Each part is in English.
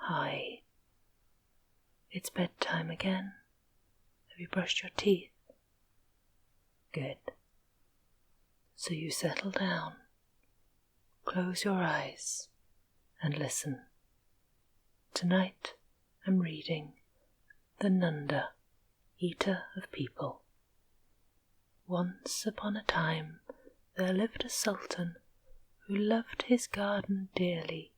Hi. It's bedtime again. Have you brushed your teeth? Good. So you settle down, close your eyes, and listen. Tonight I'm reading the Nunda, Eater of People. Once upon a time there lived a sultan who loved his garden dearly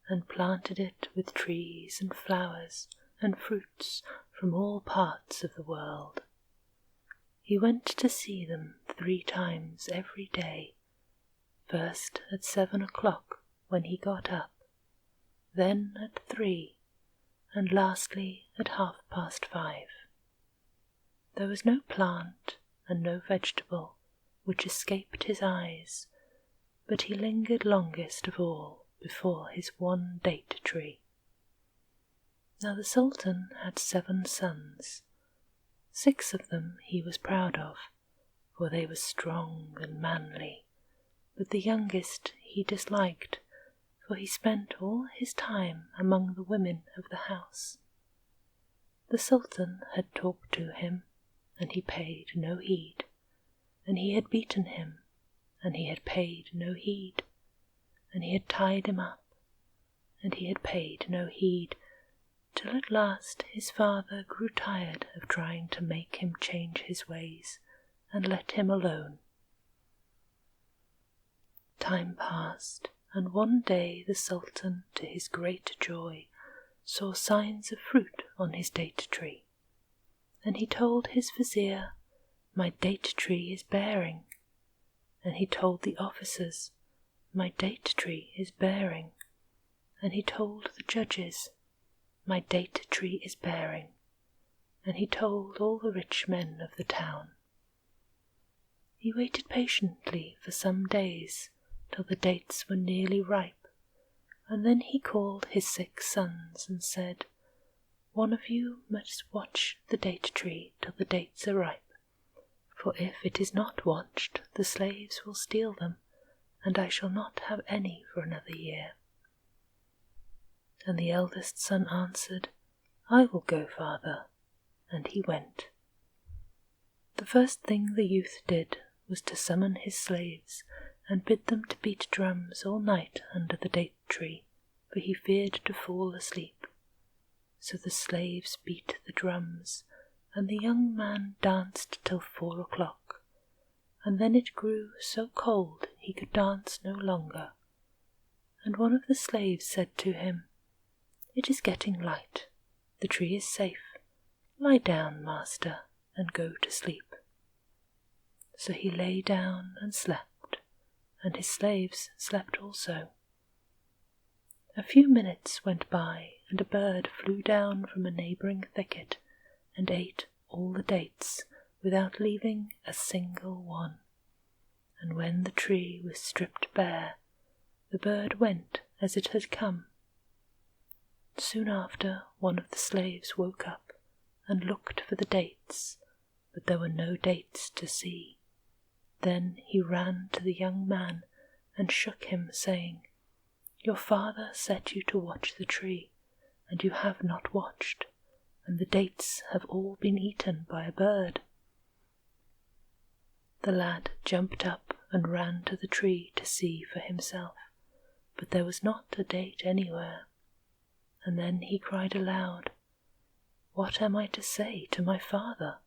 and planted it with trees and flowers and fruits from all parts of the world. He went to see them 3 times every day, first at 7 o'clock when he got up, then at 3, and lastly at 5:30. There was no plant and no vegetable which escaped his eyes, but he lingered longest of all before his one date tree. Now the Sultan had 7 sons. 6 of them he was proud of, for they were strong and manly, but the youngest he disliked, for he spent all his time among the women of the house. The Sultan had talked to him, and he paid no heed, and he had beaten him, and he had paid no heed, and he had tied him up, and he had paid no heed, till at last his father grew tired of trying to make him change his ways and let him alone. Time passed, and one day the Sultan, to his great joy, saw signs of fruit on his date tree, and he told his vizier, "My date tree is bearing," and he told the officers, "My date tree is bearing," and he told the judges, "My date tree is bearing," and he told all the rich men of the town. He waited patiently for some days till the dates were nearly ripe, and then he called his 6 sons and said, "One of you must watch the date tree till the dates are ripe, for if it is not watched the slaves will steal them, and I shall not have any for another year." And the eldest son answered, "I will go, father," and he went. The first thing the youth did was to summon his slaves and bid them to beat drums all night under the date tree, for he feared to fall asleep. So the slaves beat the drums, and the young man danced till 4 o'clock, and then it grew so cold he could dance no longer. And one of the slaves said to him, "It is getting light, the tree is safe, lie down, master, and go to sleep." So he lay down and slept, and his slaves slept also. A few minutes went by, and a bird flew down from a neighbouring thicket and ate all the dates without leaving a single one, and when the tree was stripped bare, the bird went as it had come. Soon after, one of the slaves woke up and looked for the dates, but there were no dates to see. Then he ran to the young man and shook him, saying, "Your father set you to watch the tree, and you have not watched, and the dates have all been eaten by a bird." The lad jumped up and ran to the tree to see for himself, but there was not a date anywhere. And then he cried aloud, "What am I to say to my father?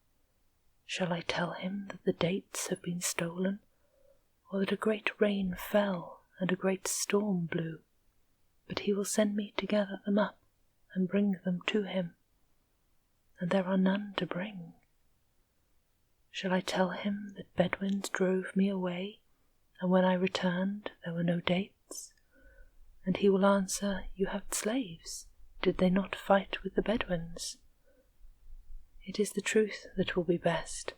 Shall I tell him that the dates have been stolen, or that a great rain fell and a great storm blew? But he will send me to gather them up and bring them to him, and there are none to bring. Shall I tell him that Bedouins drove me away, and when I returned there were no dates? And he will answer, 'You have slaves. Did they not fight with the Bedouins?' It is the truth that will be best,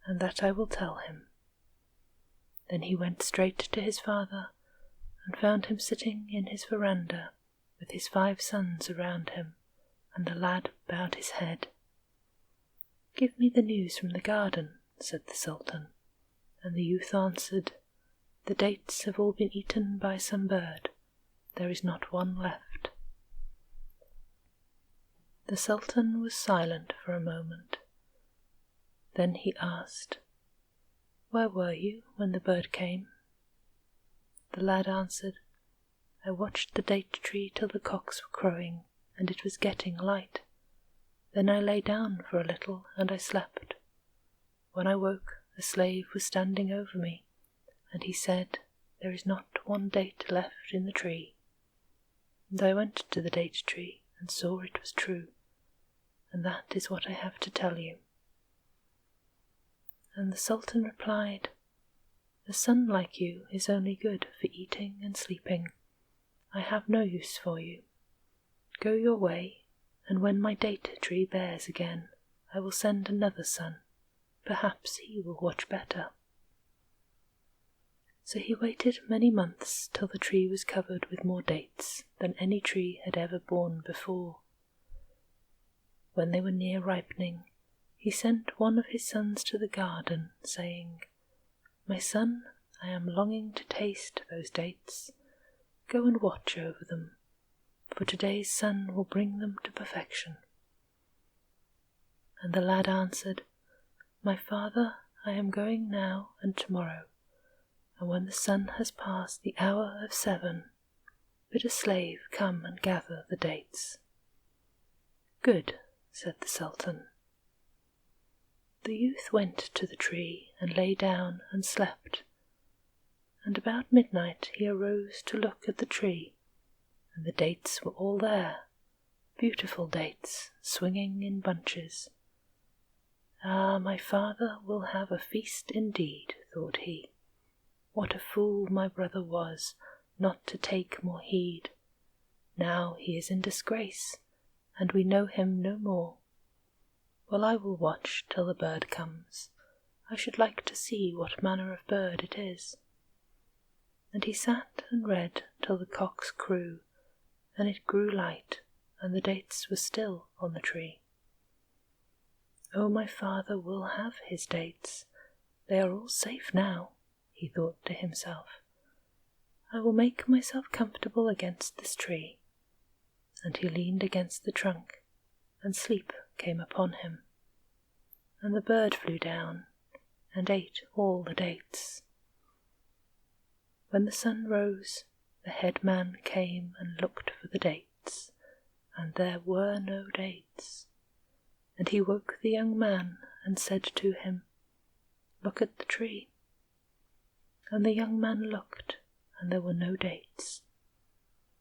and that I will tell him." Then he went straight to his father and found him sitting in his veranda with his 5 sons around him, and the lad bowed his head. "Give me the news from the garden," said the Sultan, and the youth answered, "The dates have all been eaten by some bird. There is not one left." The Sultan was silent for a moment. Then he asked, "Where were you when the bird came?" The lad answered, "I watched the date tree till the cocks were crowing, and it was getting light. Then I lay down for a little, and I slept. When I woke, a slave was standing over me, and he said, 'There is not one date left in the tree.' And I went to the date tree and saw it was true, and that is what I have to tell you." And the Sultan replied, "A son like you is only good for eating and sleeping. I have no use for you. Go your way, and when my date tree bears again, I will send another son. Perhaps he will watch better." So he waited many months till the tree was covered with more dates than any tree had ever borne before. When they were near ripening, he sent one of his sons to the garden, saying, "My son, I am longing to taste those dates. Go and watch over them, for today's sun will bring them to perfection." And the lad answered, "My father, I am going now and tomorrow, and when the sun has passed the hour of 7, bid a slave come and gather the dates." "Good," said the Sultan. The youth went to the tree and lay down and slept, and about midnight he arose to look at the tree, and the dates were all there, beautiful dates swinging in bunches. "Ah, my father will have a feast indeed," thought he. "What a fool my brother was not to take more heed. Now he is in disgrace, and we know him no more. Well, I will watch till the bird comes. I should like to see what manner of bird it is." And he sat and read till the cocks crew, and it grew light, and the dates were still on the tree. "Oh, my father will have his dates. They are all safe now," he thought to himself. "I will make myself comfortable against this tree." And he leaned against the trunk, and sleep came upon him. And the bird flew down and ate all the dates. When the sun rose, the head man came and looked for the dates, and there were no dates. And he woke the young man and said to him, "Look at the tree." And the young man looked, and there were no dates.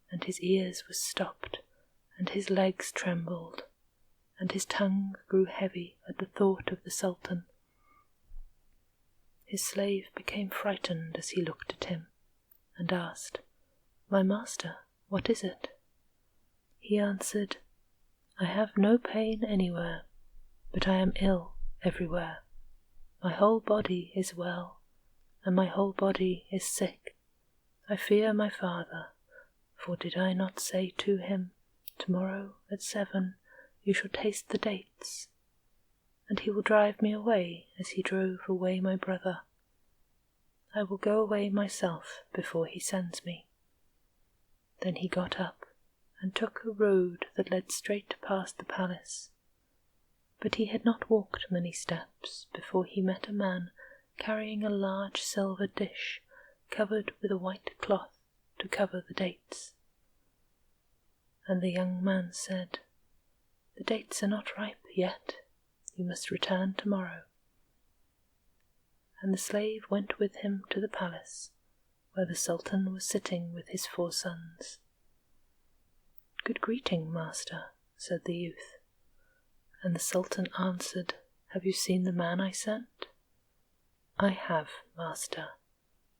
And his ears were stopped, and his legs trembled, and his tongue grew heavy at the thought of the Sultan. His slave became frightened as he looked at him, and asked, "My master, what is it?" He answered, "I have no pain anywhere, but I am ill everywhere. My whole body is well, and my whole body is sick. I fear my father, for did I not say to him, 'Tomorrow at 7 you shall taste the dates'? And he will drive me away as he drove away my brother. I will go away myself before he sends me." Then he got up and took a road that led straight past the palace. But he had not walked many steps before he met a man carrying a large silver dish covered with a white cloth to cover the dates. And the young man said, "The dates are not ripe yet. You must return tomorrow." And the slave went with him to the palace, where the Sultan was sitting with his 4 sons. "Good greeting, master," said the youth. And the Sultan answered, "Have you seen the man I sent?" "I have, master,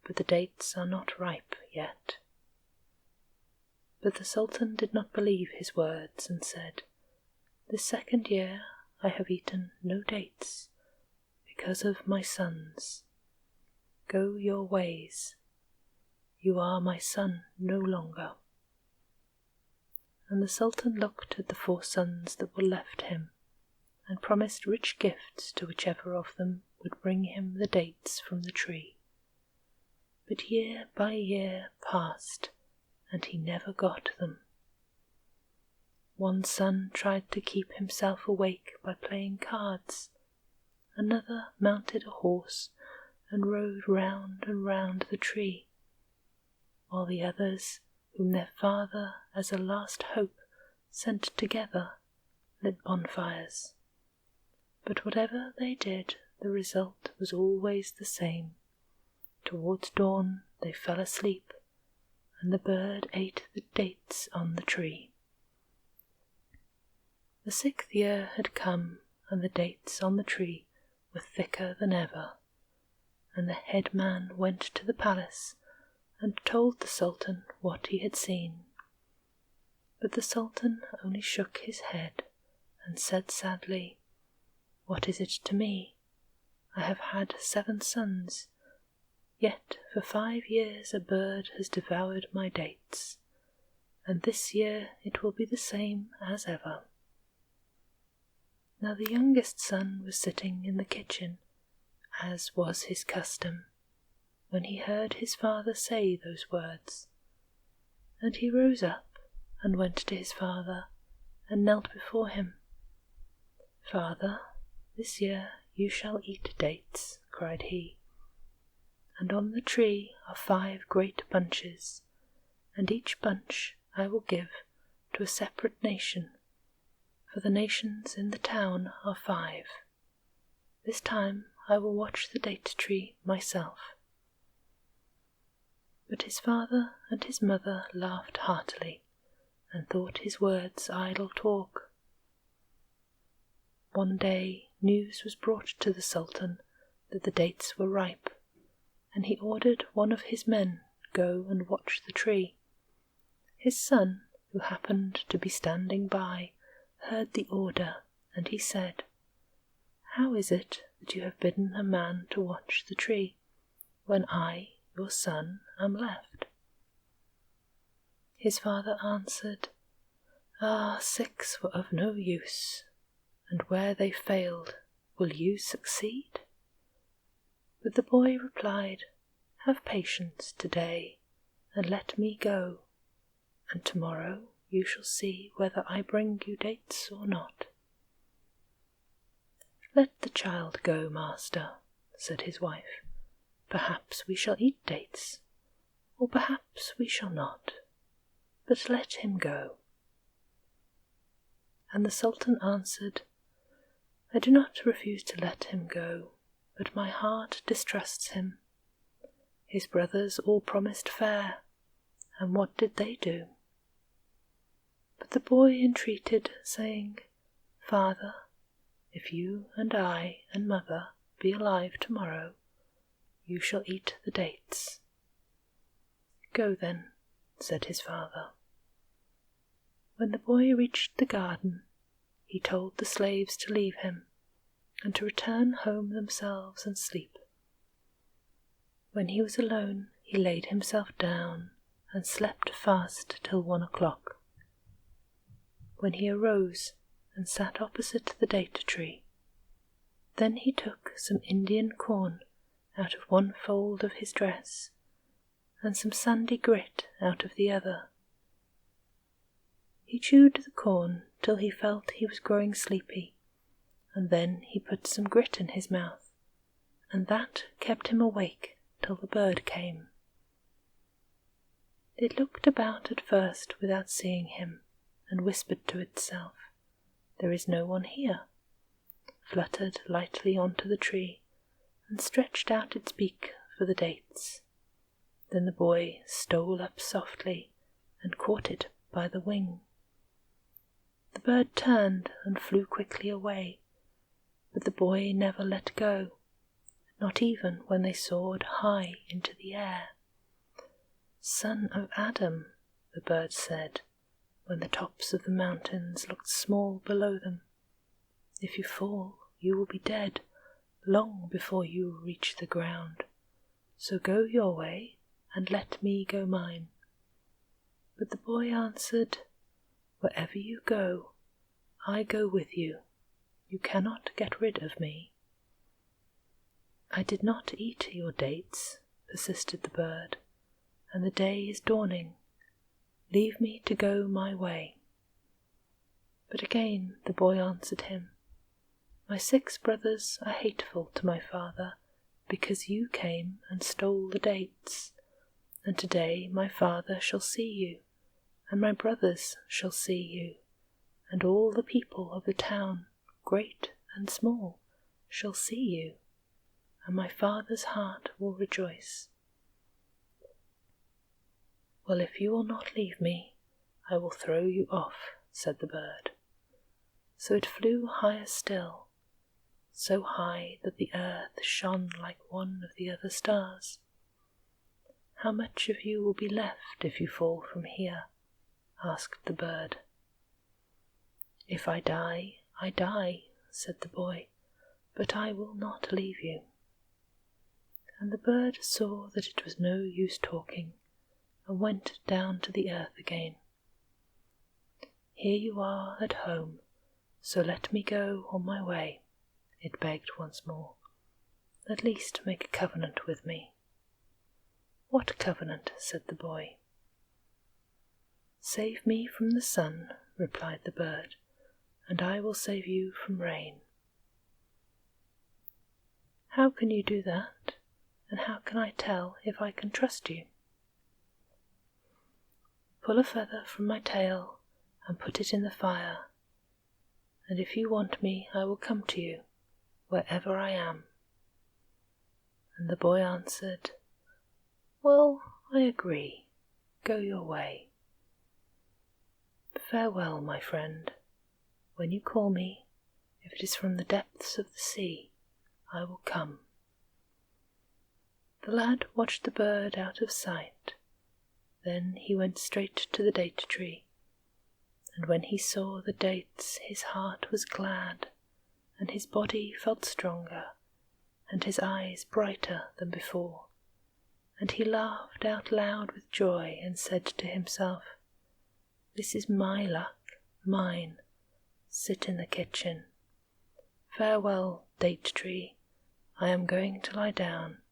but the dates are not ripe yet." But the Sultan did not believe his words and said, "This 2nd year I have eaten no dates, because of my sons. Go your ways. You are my son no longer." And the Sultan looked at the 4 sons that were left him, and promised rich gifts to whichever of them would bring him the dates from the tree. But year by year passed, and he never got them. One son tried to keep himself awake by playing cards. Another mounted a horse and rode round and round the tree, while the others, whom their father as a last hope sent together, lit bonfires. But whatever they did, the result was always the same. Towards dawn they fell asleep, and the bird ate the dates on the tree. The 6th year had come, and the dates on the tree were thicker than ever, and the head man went to the palace and told the Sultan what he had seen. But the Sultan only shook his head and said sadly, "What is it to me? I have had 7 sons, yet for 5 years a bird has devoured my dates, and this year it will be the same as ever." Now the youngest son was sitting in the kitchen, as was his custom, when he heard his father say those words, and he rose up and went to his father and knelt before him. "Father, this year you shall eat dates," cried he, "and on the tree are 5 great bunches, and each bunch I will give to a separate nation, for the nations in the town are 5. This time I will watch the date tree myself." But his father and his mother laughed heartily, and thought his words idle talk. One day news was brought to the Sultan that the dates were ripe, and he ordered one of his men go and watch the tree. His son, who happened to be standing by, heard the order, and he said, "How is it that you have bidden a man to watch the tree, when I, your son, am left?" His father answered, "Ah, 6 were of no use, and where they failed, will you succeed?" But the boy replied, "Have patience today, and let me go, and tomorrow you shall see whether I bring you dates or not." "Let the child go, master," said his wife. "Perhaps we shall eat dates, or perhaps we shall not, but let him go." And the Sultan answered, "I do not refuse to let him go, but my heart distrusts him. His brothers all promised fair, and what did they do?" But the boy entreated, saying, "Father, if you and I and mother be alive tomorrow, you shall eat the dates." "Go then," said his father. When the boy reached the garden, he told the slaves to leave him, and to return home themselves and sleep. When he was alone, he laid himself down and slept fast till 1 o'clock, when he arose and sat opposite the date tree. Then he took some Indian corn out of one fold of his dress, and some sandy grit out of the other. He chewed the corn till he felt he was growing sleepy, and then he put some grit in his mouth, and that kept him awake till the bird came. It looked about at first without seeing him, and whispered to itself, "There is no one here," fluttered lightly onto the tree, and stretched out its beak for the dates. Then the boy stole up softly and caught it by the wing. The bird turned and flew quickly away, but the boy never let go, not even when they soared high into the air. "Son of Adam," the bird said, when the tops of the mountains looked small below them, "if you fall, you will be dead long before you reach the ground. So go your way, and let me go mine." But the boy answered, "Wherever you go, I go with you. You cannot get rid of me." "I did not eat your dates," persisted the bird, "and the day is dawning. Leave me to go my way." But again the boy answered him, "My 6 brothers are hateful to my father, because you came and stole the dates. And today my father shall see you, and my brothers shall see you, and all the people of the town, great and small, shall see you, and my father's heart will rejoice. Well, if you will not leave me, I will throw you off," said the bird. So it flew higher still, so high that the earth shone like one of the other stars. "How much of you will be left if you fall from here?" asked the bird. "If I die, I die," said the boy, "but I will not leave you." And the bird saw that it was no use talking, and went down to the earth again. "Here you are at home, so let me go on my way," it begged once more. "At least make a covenant with me." "What covenant?" said the boy. "Save me from the sun," replied the bird, "and I will save you from rain." "How can you do that, and how can I tell if I can trust you?" "Pull a feather from my tail and put it in the fire, and if you want me I will come to you, wherever I am." And the boy answered, "Well, I agree. Go your way." "Farewell, my friend. When you call me, if it is from the depths of the sea, I will come." The lad watched the bird out of sight. Then he went straight to the date tree, and when he saw the dates his heart was glad, and his body felt stronger, and his eyes brighter than before, and he laughed out loud with joy and said to himself, "This is my luck, mine. Sit in the kitchen. Farewell, date tree, I am going to lie down.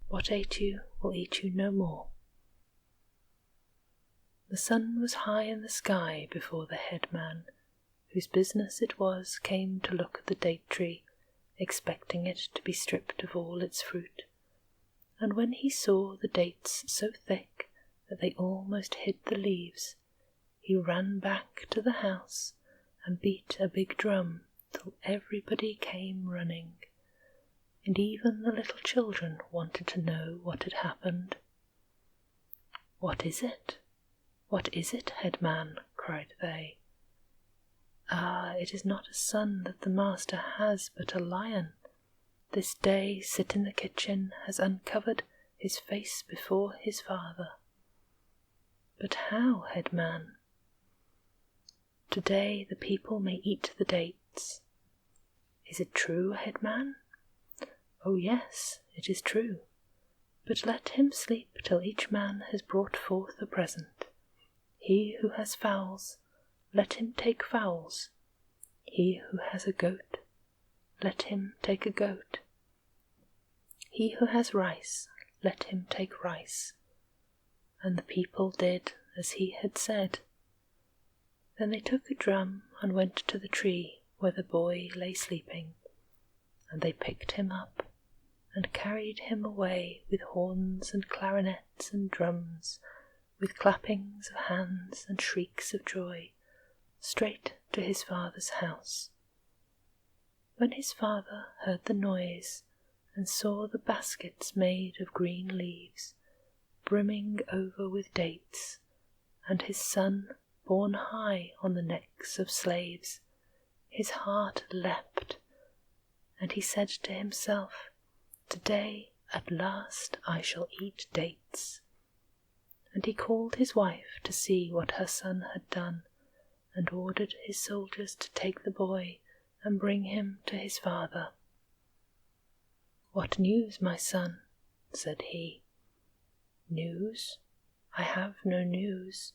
What ate you will eat you no more." The sun was high in the sky before the headman, whose business it was, came to look at the date tree, expecting it to be stripped of all its fruit. And when he saw the dates so thick that they almost hid the leaves, he ran back to the house and beat a big drum till everybody came running, and even the little children wanted to know what had happened. "What is it? What is it, headman?" cried they. "Ah, it is not a son that the master has, but a lion. This day Sit in the kitchen has uncovered his face before his father." "But how, headman?" "Today the people may eat the dates." "Is it true, headman?" "Oh yes, it is true. But let him sleep till each man has brought forth a present. He who has fowls, let him take fowls. He who has a goat, let him take a goat. He who has rice, let him take rice." And the people did as he had said. Then they took a drum and went to the tree where the boy lay sleeping, and they picked him up and carried him away with horns and clarinets and drums, with clappings of hands and shrieks of joy, straight to his father's house. When his father heard the noise and saw the baskets made of green leaves, brimming over with dates, and his son borne high on the necks of slaves, his heart leapt, and he said to himself, "Today at last I shall eat dates." And he called his wife to see what her son had done, and ordered his soldiers to take the boy and bring him to his father. "What news, my son?" said he. "News? I have no news,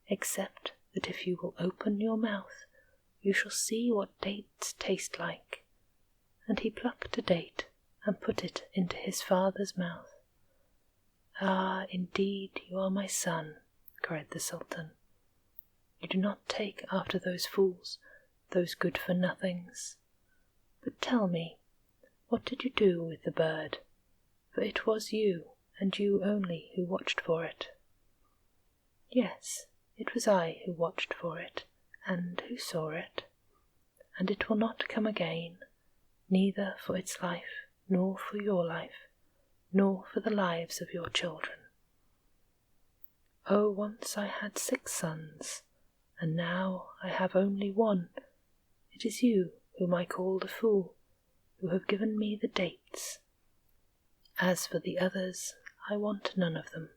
except that if you will open your mouth, you shall see what dates taste like." And he plucked a date and put it into his father's mouth. "Ah, indeed you are my son," cried the Sultan. You do not take after those fools, those good-for-nothings. But tell me, what did you do with the bird? For it was you, and you only, who watched for it." "Yes, it was I who watched for it, and who saw it. And it will not come again, neither for its life, nor for your life, nor for the lives of your children. Oh, once I had 6 sons, and now I have only 1. It is you whom I called a fool, who have given me the dates. As for the others, I want none of them."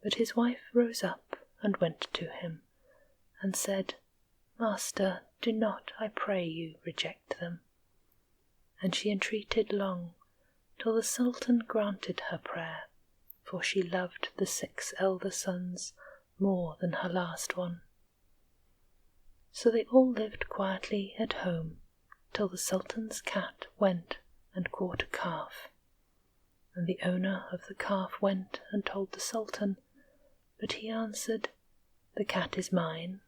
But his wife rose up and went to him, and said, "Master, do not, I pray you, reject them." And she entreated long, till the Sultan granted her prayer, for she loved the 6 elder sons more than her last one. So they all lived quietly at home, till the Sultan's cat went and caught a calf. And the owner of the calf went and told the Sultan, but he answered, "The cat is mine,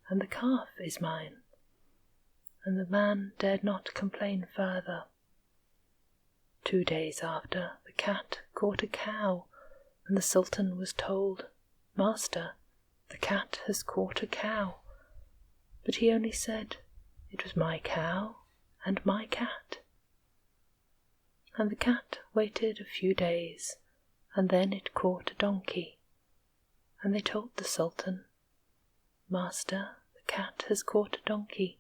and the calf is mine." And the man dared not complain further. 2 days after, the cat caught a cow, and the Sultan was told, "Master, the cat has caught a cow." But he only said, "It was my cow and my cat." And the cat waited a few days, and then it caught a donkey. And they told the Sultan, "Master, the cat has caught a donkey."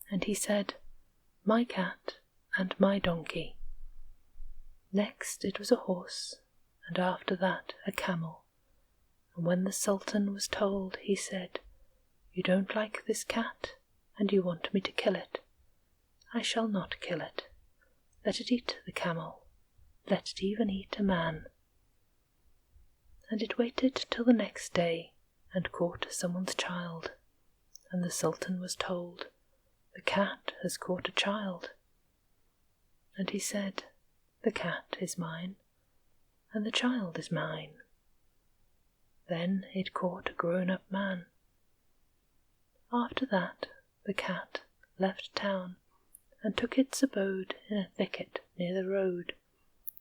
And he said, "My cat and my donkey." Next it was a horse, and after that a camel. And when the Sultan was told, he said, "You don't like this cat, and you want me to kill it. I shall not kill it. Let it eat the camel. Let it even eat a man." And it waited till the next day, and caught someone's child. And the Sultan was told, "The cat has caught a child." And he said, "The cat is mine, and the child is mine." Then it caught a grown-up man. After that, the cat left town and took its abode in a thicket near the road,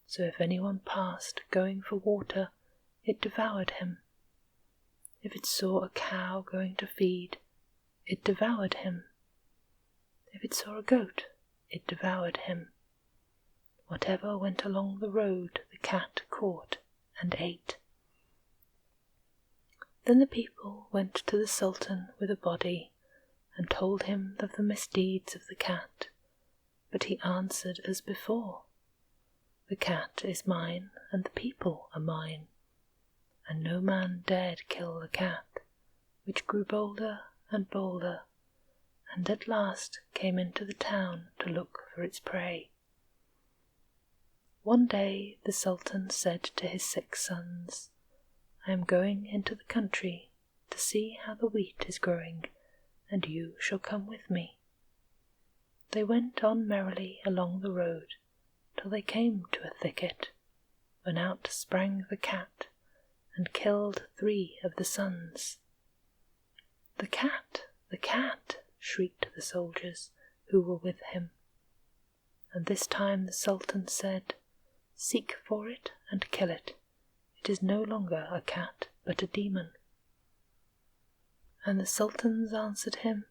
so if anyone passed going for water, it devoured him. If it saw a cow going to feed, it devoured him. If it saw a goat, it devoured him. Whatever went along the road, the cat caught and ate. Then the people went to the Sultan with a body, and told him of the misdeeds of the cat. But he answered as before, "The cat is mine, and the people are mine." And no man dared kill the cat, which grew bolder and bolder, and at last came into the town to look for its prey. One day the Sultan said to his 6 sons, "I am going into the country to see how the wheat is growing, and you shall come with me." They went on merrily along the road till they came to a thicket, when out sprang the cat and killed 3 of the sons. "The cat! The cat!" shrieked the soldiers who were with him. And this time the Sultan said, "Seek for it and kill it. It is no longer a cat, but a demon." And the Sultans answered him,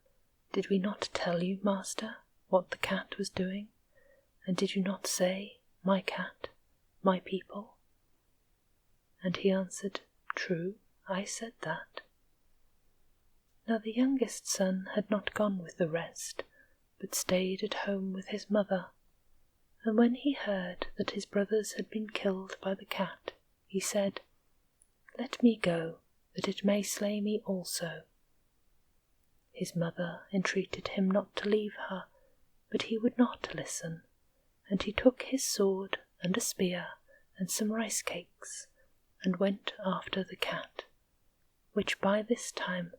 "Did we not tell you, master, what the cat was doing? And did you not say, 'My cat, my people'?" And he answered, "True, I said that." Now the youngest son had not gone with the rest, but stayed at home with his mother. And when he heard that his brothers had been killed by the cat, he said, "Let me go, that it may slay me also." His mother entreated him not to leave her, but he would not listen, and he took his sword and a spear and some rice cakes, and went after the cat, which by this time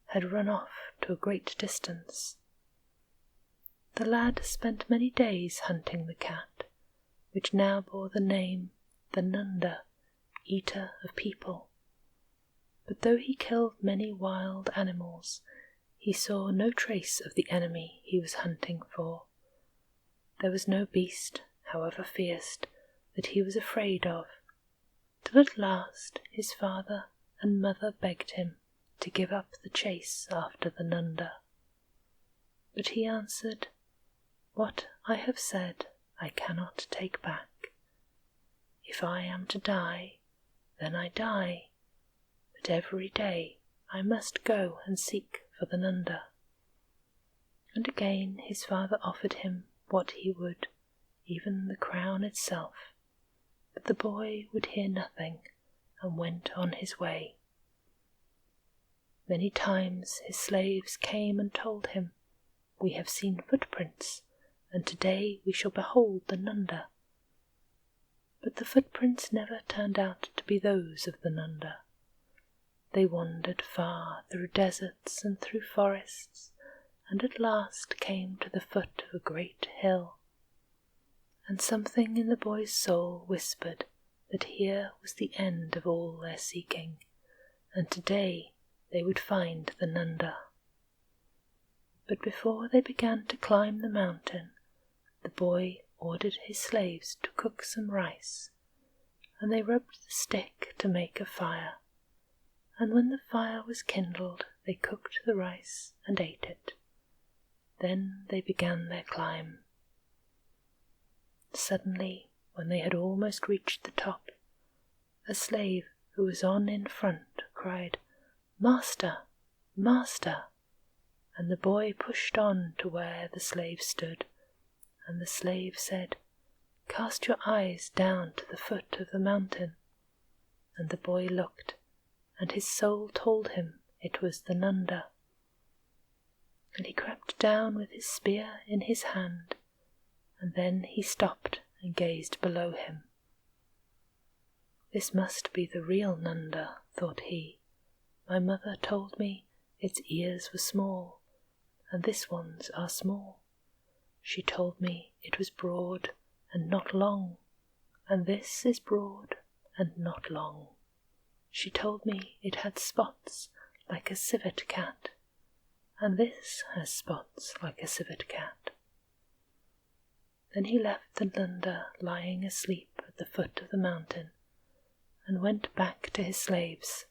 had run off to a great distance. The lad spent many days hunting the cat, which now bore the name the Nunda, eater of people. But though he killed many wild animals, he saw no trace of the enemy he was hunting for. There was no beast, however fierce, that he was afraid of, till at last his father and mother begged him to give up the chase after the Nunda. But he answered, "What I have said I cannot take back. If I am to die, then I die, but every day I must go and seek for the Nunda." And again his father offered him what he would, even the crown itself, but the boy would hear nothing and went on his way. Many times his slaves came and told him, "We have seen footprints, and today we shall behold the Nunda." But the footprints never turned out to be those of the Nunda. They wandered far through deserts and through forests, and at last came to the foot of a great hill. And something in the boy's soul whispered that here was the end of all their seeking, and today they would find the Nunda. But before they began to climb the mountain, the boy ordered his slaves to cook some rice, and they rubbed the stick to make a fire, and when the fire was kindled they cooked the rice and ate it. Then they began their climb. Suddenly, when they had almost reached the top, a slave who was on in front cried, "Master! Master!" And the boy pushed on to where the slave stood, and the slave said, "Cast your eyes down to the foot of the mountain." And the boy looked, and his soul told him it was the Nunda. And he crept down with his spear in his hand, and then he stopped and gazed below him. "This must be the real Nunda," thought he. "My mother told me its ears were small, and this one's are small. She told me it was broad and not long, and this is broad and not long. She told me it had spots like a civet cat, and this has spots like a civet cat." Then he left the Nunda lying asleep at the foot of the mountain, and went back to his slaves.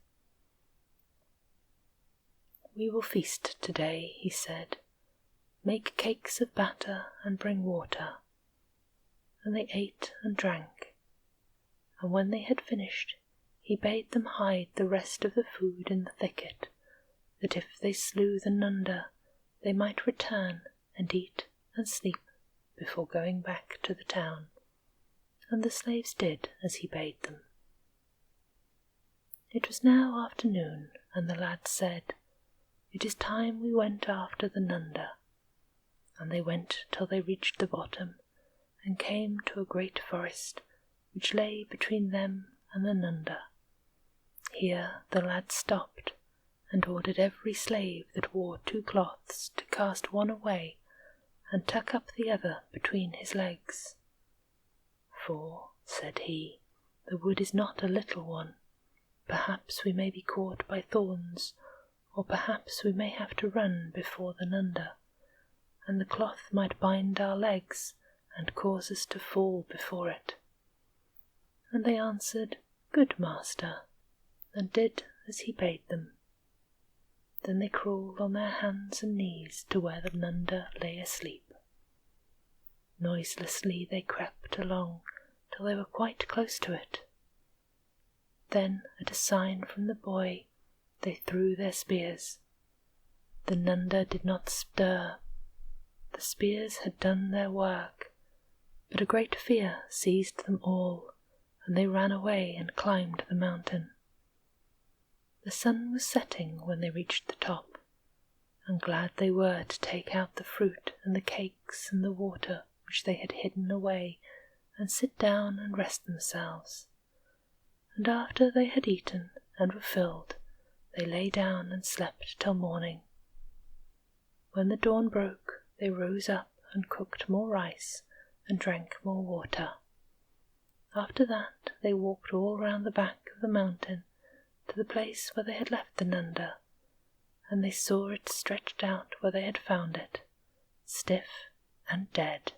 "We will feast today," he said. "Make cakes of batter and bring water." And they ate and drank, and when they had finished, he bade them hide the rest of the food in the thicket, that if they slew the Nunda, they might return and eat and sleep before going back to the town. And the slaves did as he bade them. It was now afternoon, and the lad said, "It is time we went after the Nunda." And they went till they reached the bottom, and came to a great forest, which lay between them and the Nunda. Here the lad stopped, and ordered every slave that wore 2 cloths to cast one away, and tuck up the other between his legs. "For," said he, "the wood is not a little one. Perhaps we may be caught by thorns, or perhaps we may have to run before the Nunda, and the cloth might bind our legs and cause us to fall before it." And they answered, "Good master," and did as he bade them. Then they crawled on their hands and knees to where the Nunda lay asleep. Noiselessly they crept along till they were quite close to it. Then, at a sign from the boy, they threw their spears. The Nunda did not stir. The spears had done their work, but a great fear seized them all, and they ran away and climbed the mountain. The sun was setting when they reached the top, and glad they were to take out the fruit and the cakes and the water which they had hidden away, and sit down and rest themselves. And after they had eaten and were filled, they lay down and slept till morning. When the dawn broke, they rose up and cooked more rice and drank more water. After that they walked all round the back of the mountain to the place where they had left the Nunda, and they saw it stretched out where they had found it, stiff and dead.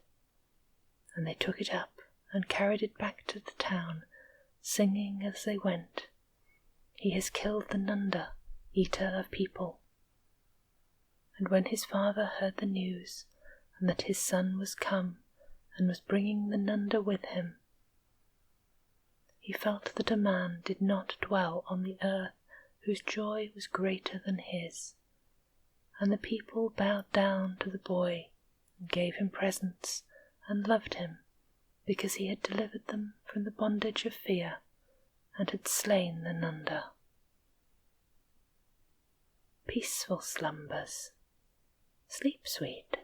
And they took it up and carried it back to the town, singing as they went, "He has killed the Nunda, eater of people." And when his father heard the news, and that his son was come and was bringing the Nunda with him, he felt that a man did not dwell on the earth whose joy was greater than his. And the people bowed down to the boy and gave him presents and loved him, because he had delivered them from the bondage of fear and had slain the Nunda. Peaceful slumbers. Sleep sweet.